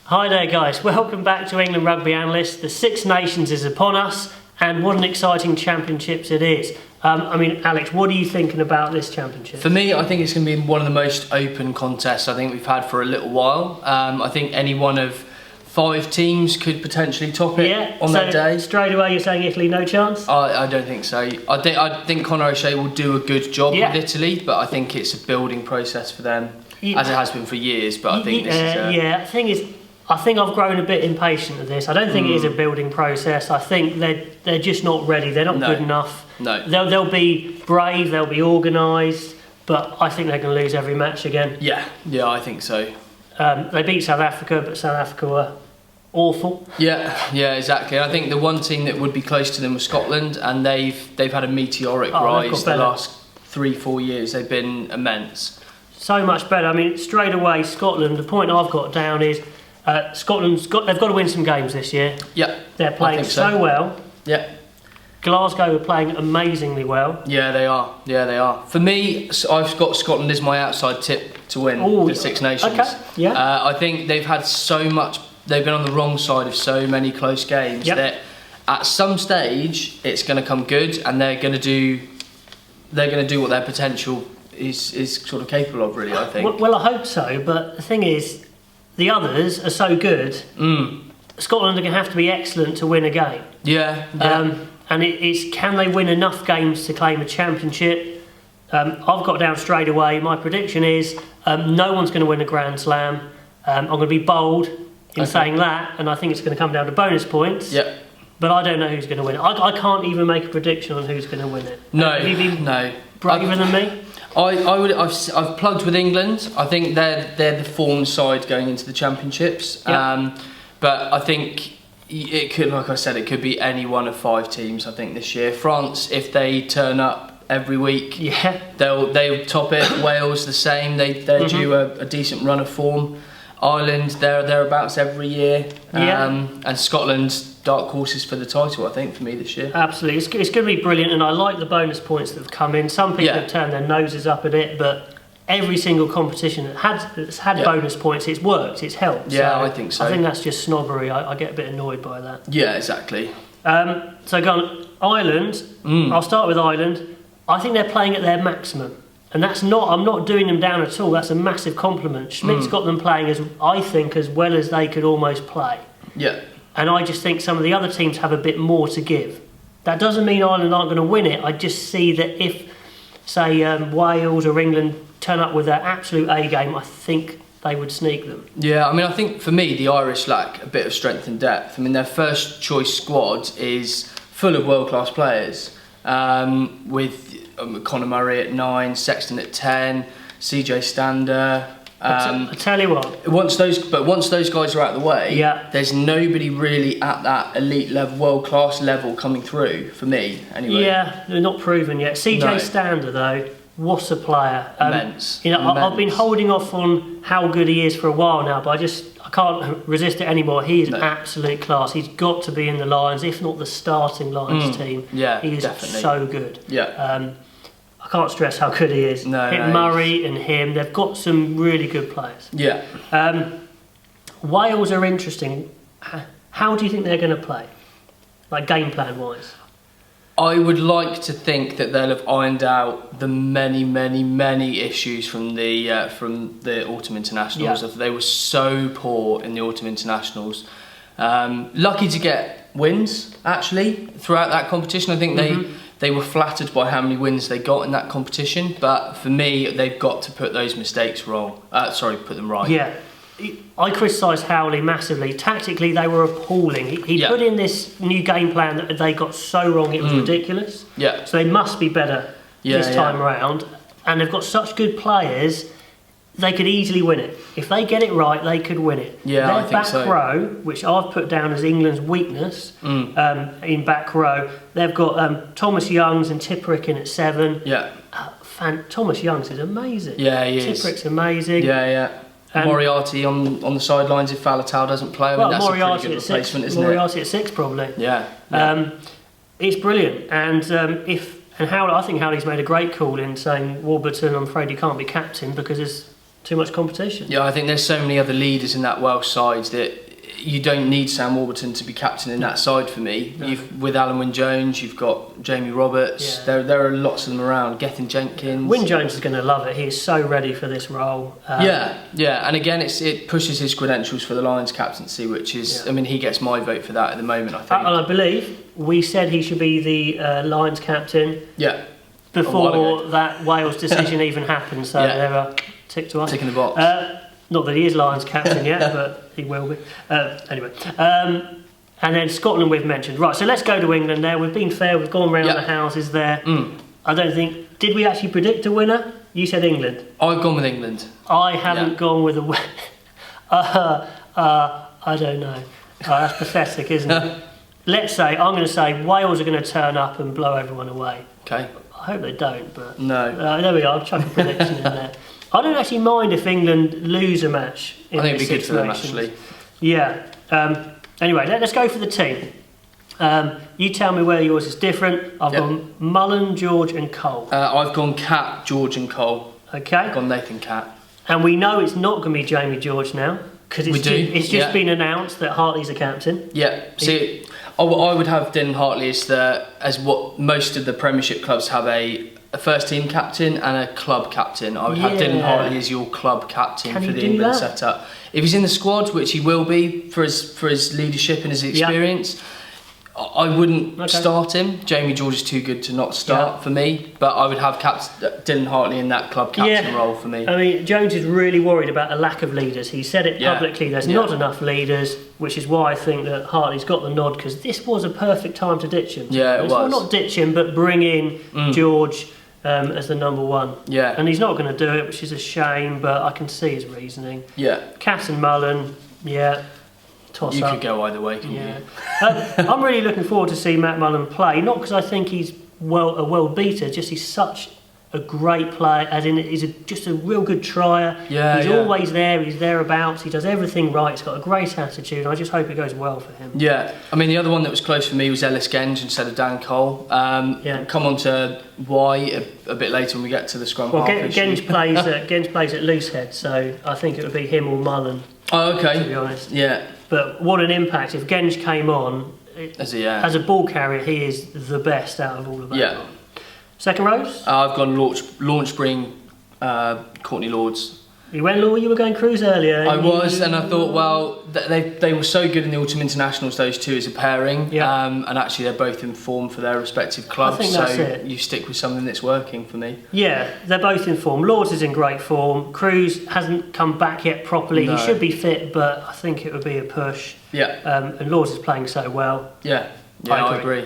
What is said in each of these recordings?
Hi there guys, welcome back to England Rugby Analyst. The Six Nations is upon us and what an exciting championships it is. Alex, what are you thinking about this championship? For me, I think it's going to be one of the most open contests I think we've had for a little while. I think any one of 5 teams could potentially top it on that day. Straight away you're saying Italy, no chance? I don't think so. I think Conor O'Shea will do a good job with Italy, but I think it's a building process for them, as it has been for years. But I think this is... I think I've grown a bit impatient of this. I don't think it is a building process. I think they're just not ready. They're not good enough. No. They'll be brave, they'll be organised, but I think they're going to lose every match again. Yeah, I think so. They beat South Africa, but South Africa were awful. Yeah, exactly. I think the one team that would be close to them was Scotland, and they've had a meteoric rise the last 3-4 years. They've been immense. So much better. I mean, straight away, Scotland, the point I've got down is they've got to win some games this year. Yeah, they're playing so well. Yeah, Glasgow are playing amazingly well. Yeah, they are. For me, I've got Scotland as my outside tip to win the Six Nations. Okay. Yeah. I think they've had so much. They've been on the wrong side of so many close games that at some stage it's going to come good, and they're going to do what their potential is sort of capable of. Really, I think. Well, I hope so. But the thing is, the others are so good. Scotland are going to have to be excellent to win a game. Yeah. And it's can they win enough games to claim a championship? I've got down straight away. My prediction is no one's going to win a Grand Slam. I'm going to be bold in saying that, and I think it's going to come down to bonus points. Yeah. But I don't know who's going to win it. I can't even make a prediction on who's going to win it. No. Have you been braver than me? I've plugged with England. I think they're the form side going into the championships. Yep. But I think it could, like I said, it could be any one of 5 teams. I think this year, France, if they turn up every week, they'll top it. Wales the same. They're due a decent run of form. Ireland, thereabouts every year. And Scotland, dark horses for the title, I think, for me this year. Absolutely, it's going to be brilliant, and I like the bonus points that have come in. Some people have turned their noses up at it, but every single competition that's had bonus points, it's worked, it's helped. Yeah, I think so. I think that's just snobbery. I get a bit annoyed by that. Yeah, exactly. So go on, Ireland. I'll start with Ireland. I think they're playing at their maximum. And I'm not doing them down at all. That's a massive compliment. Schmidt's got them playing as well as they could almost play. Yeah. And I just think some of the other teams have a bit more to give. That doesn't mean Ireland aren't going to win it. I just see that if, say, Wales or England turn up with their absolute A game, I think they would sneak them. Yeah, I mean, I think for me, the Irish lack a bit of strength and depth. I mean, their first choice squad is full of world-class players, with Conor Murray at 9, Sexton at 10, CJ Stander. I tell you what. Once those guys are out of the way, there's nobody really at that elite level, world-class level coming through for me. Anyway. Yeah, they're not proven yet. CJ Stander though, what a player! Immense. I've been holding off on how good he is for a while now, but I can't resist it anymore. He is absolute class. He's got to be in the Lions, if not the starting Lions team. Yeah, he is definitely so good. Yeah. I can't stress how good he is. Murray and him, they've got some really good players. Yeah. Wales are interesting. How do you think they're going to play? Like game plan wise? I would like to think that they'll have ironed out the many issues from the autumn internationals. Yeah. They were so poor in the autumn internationals. Lucky to get wins actually throughout that competition. I think they were flattered by how many wins they got in that competition. But for me, they've got to put those mistakes wrong. Put them right. Yeah. I criticised Howley massively. Tactically, they were appalling. He put in this new game plan that they got so wrong, it was ridiculous. Yeah. So they must be better this time around. And they've got such good players, they could easily win it. If they get it right, they could win it. Yeah, I think so. Their back row, which I've put down as England's weakness, in back row, they've got Thomas Youngs and Tipperick in at 7. Yeah. Thomas Youngs is amazing. Yeah, he is. Tipperick's amazing. Yeah. Moriarty on the sidelines if Faletau doesn't play. I mean, that's Moriarty a pretty good replacement, isn't Moriarty at 6 probably. Yeah. It's brilliant, and I think Howley's made a great call in saying Warburton, I'm afraid you can't be captain because there's too much competition. Yeah, I think there's so many other leaders in that Welsh side that you don't need Sam Warburton to be captain in that side for me. No. With Alan Wynne-Jones, you've got Jamie Roberts. Yeah. There are lots of them around. Gethin Jenkins. Wynne-Jones is going to love it. He is so ready for this role. Yeah, and again, it pushes his credentials for the Lions captaincy, which is, I mean, he gets my vote for that at the moment, I think. And I believe we said he should be the Lions captain. Yeah. Before that Wales decision even happened, so they're a tick to us. Tick in the box. Not that he is Lions captain yet, but he will be. Anyway. And then Scotland we've mentioned. Right, so let's go to England there. We've been fair, we've gone round the houses there. I don't think... Did we actually predict a winner? You said England. I've gone with England. I haven't gone with a winner. I don't know. That's pathetic, isn't it? Let's say, I'm going to say Wales are going to turn up and blow everyone away. Okay. I hope they don't, but... No. There we are, I'll chuck a prediction in there. I don't actually mind if England lose a match in I think this it'd be good for them, situation. actually. Yeah. Anyway, let's go for the team. You tell me where yours is different. I've gone Mullen, George and Cole. I've gone Cat, George and Cole. Okay. I've gone Nathan Cat. And we know it's not going to be Jamie George now, because it's just been announced that Hartley's a captain. Yeah. See, I would have Dylan Hartley as what most of the Premiership clubs have a first team captain and a club captain. I would have Dylan Hartley as your club captain for the England setup. If he's in the squad, which he will be for his leadership and his experience, I wouldn't start him. Jamie George is too good to not start for me, but I would have Dylan Hartley in that club captain role for me. I mean, Jones is really worried about a lack of leaders. He said it publicly, there's not enough leaders, which is why I think that Hartley's got the nod, because this was a perfect time to ditch him. Yeah, it was. Well, not ditch him, but bring in George as the number one. Yeah. And he's not going to do it, which is a shame, but I can see his reasoning. Yeah. Cat and Mullen, toss you up. could go either way, couldn't you? I'm really looking forward to see Matt Mullen play, not because I think he's a world beater, just he's such a great player, as in he's just a real good trier. He's always there, he's thereabouts, he does everything right, he's got a great attitude, and I just hope it goes well for him. Yeah, I mean, the other one that was close for me was Ellis Genge instead of Dan Cole. Come on to why a bit later when we get to the scrum half issue. Genge plays at Loosehead, so I think it would be him or Mullen. Oh, okay. To be honest. Yeah. But what an impact. If Genge came on, as a ball carrier, he is the best out of all of them. Yeah. Second rows? I've gone Launchspring, Courtney Lords. You went Law, you were going Cruise earlier. I was, and I thought, well, they were so good in the Autumn Internationals, those two as a pairing, and actually they're both in form for their respective clubs, I think that's it. You stick with something that's working for me. Yeah, they're both in form. Lords is in great form. Cruise hasn't come back yet properly. No. He should be fit, but I think it would be a push. Yeah. And Lords is playing so well. Yeah, I agree.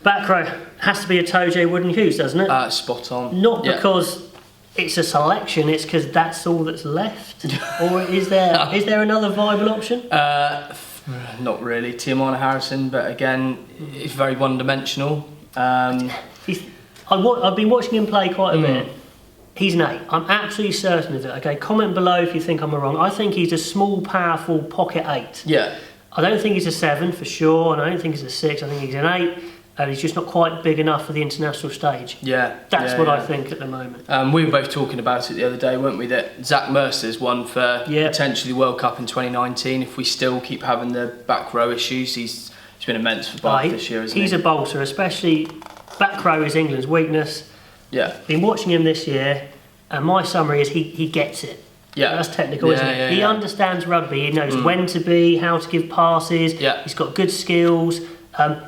Back row has to be a Toje Wooden Hughes, doesn't it? Spot on. Not because it's a selection, it's because that's all that's left. Or is there another viable option? Not really. Tiamana Harrison, but again, it's very one-dimensional. I've been watching him play quite a bit. He's an 8. I'm absolutely certain of it. Okay, comment below if you think I'm wrong. I think he's a small, powerful pocket 8. Yeah. I don't think he's a 7 for sure, and I don't think he's a 6. I think he's an 8. And he's just not quite big enough for the international stage. Yeah. That's what I think at the moment. We were both talking about it the other day, weren't we? That Zach Mercer's one for potentially the World Cup in 2019. If we still keep having the back row issues, he's been immense for Bath this year, isn't he? He's a bolter, especially back row is England's weakness. Yeah. Been watching him this year, and my summary is he gets it. Yeah. That's technical, isn't it? He understands rugby. He knows when to be, how to give passes. Yeah. He's got good skills.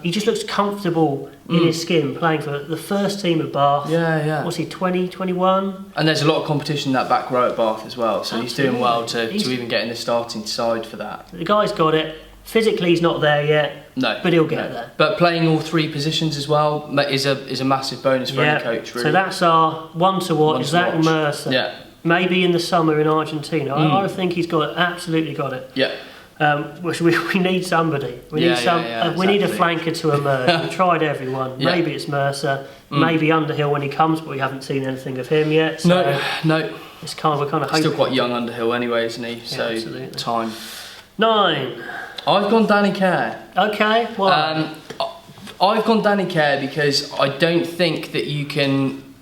He just looks comfortable in his skin playing for the first team of Bath. Yeah. What's he, 20, 21? And there's a lot of competition in that back row at Bath as well, so he's doing well to even get in the starting side for that. The guy's got it. Physically he's not there yet, but he'll get there. But playing all three positions as well is a massive bonus for any coach, really. So that's our one to watch, Zach Mercer. Yeah. Maybe in the summer in Argentina. I think he's absolutely got it. Yeah. Which we need somebody. We need a flanker to emerge. We've tried everyone. Yeah. Maybe it's Mercer. Maybe Underhill when he comes, but we haven't seen anything of him yet. So no. It's we're kind of hoping. Still quite young Underhill anyway, isn't he? So absolutely. Time. 9. I've gone Danny Kerr. Okay. Why? I've gone Danny Kerr because I don't think that you can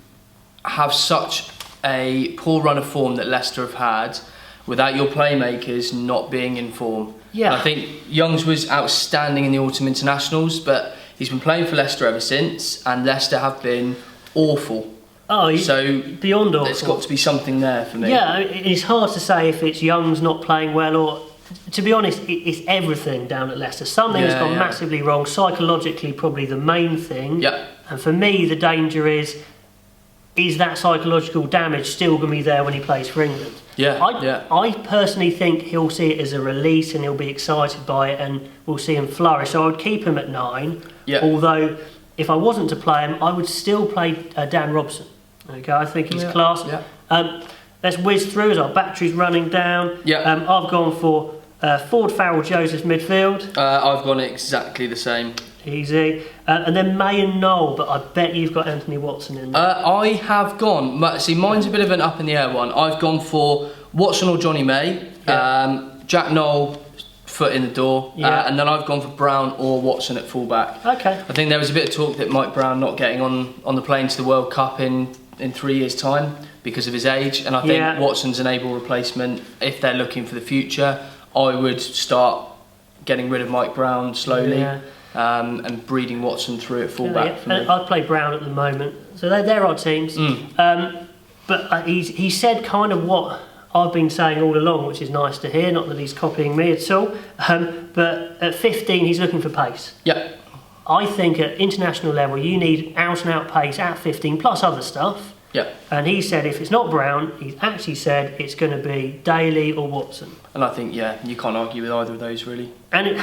have such a poor run of form that Leicester have had without your playmakers not being in form. Yeah. I think Youngs was outstanding in the autumn internationals, but he's been playing for Leicester ever since, and Leicester have been awful. Oh, so beyond awful. There's got to be something there for me. Yeah, it's hard to say if it's Youngs not playing well or, to be honest, it's everything down at Leicester. Something's gone massively wrong, psychologically probably the main thing. Yeah. And for me, the danger is that psychological damage still going to be there when he plays for England? I personally think he'll see it as a release and he'll be excited by it and we'll see him flourish. So I would keep him at 9. Yeah. Although, if I wasn't to play him, I would still play Dan Robson. Okay, I think he's class. Yeah. Let's whiz through as our battery's running down. Yeah. I've gone for Ford, Farrell, Joseph midfield. I've gone exactly the same. Easy. And then May and Noel, but I bet you've got Anthony Watson in there. I have gone, see, mine's a bit of an up in the air one. I've gone for Watson or Johnny May. Yeah. Jack Noel, foot in the door. Yeah. And then I've gone for Brown or Watson at fullback. Okay. I think there was a bit of talk that Mike Brown not getting on the plane to the World Cup in 3 years' time because of his age, and I think Watson's an able replacement. If they're looking for the future, I would start getting rid of Mike Brown slowly. Yeah. And breeding Watson through at fullback for me. I'd play Brown at the moment. So they're our teams. But he said kind of what I've been saying all along, which is nice to hear, not that he's copying me at all. But at 15, he's looking for pace. Yeah. I think at international level, you need out-and-out pace at 15, plus other stuff. Yeah. And he said if it's not Brown, he's actually said it's going to be Daly or Watson. And I think, you can't argue with either of those, really. And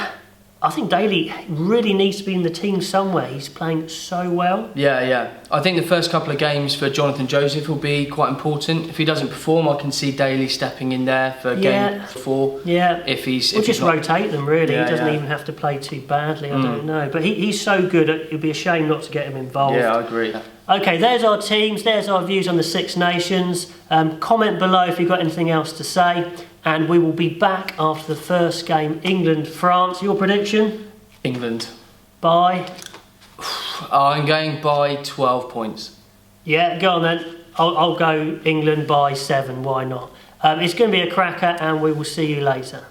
I think Daly really needs to be in the team somewhere. He's playing so well. Yeah. I think the first couple of games for Jonathan Joseph will be quite important. If he doesn't perform, I can see Daly stepping in there for game 4. Yeah. We'll just rotate them, really. He doesn't even have to play too badly. I don't know. But he's so good, it'd be a shame not to get him involved. Yeah, I agree. Okay, there's our teams. There's our views on the Six Nations. Comment below if you've got anything else to say. And we will be back after the first game, England-France. Your prediction? England. By? I'm going by 12 points. Yeah, go on then. I'll go England by 7. Why not? It's going to be a cracker and we will see you later.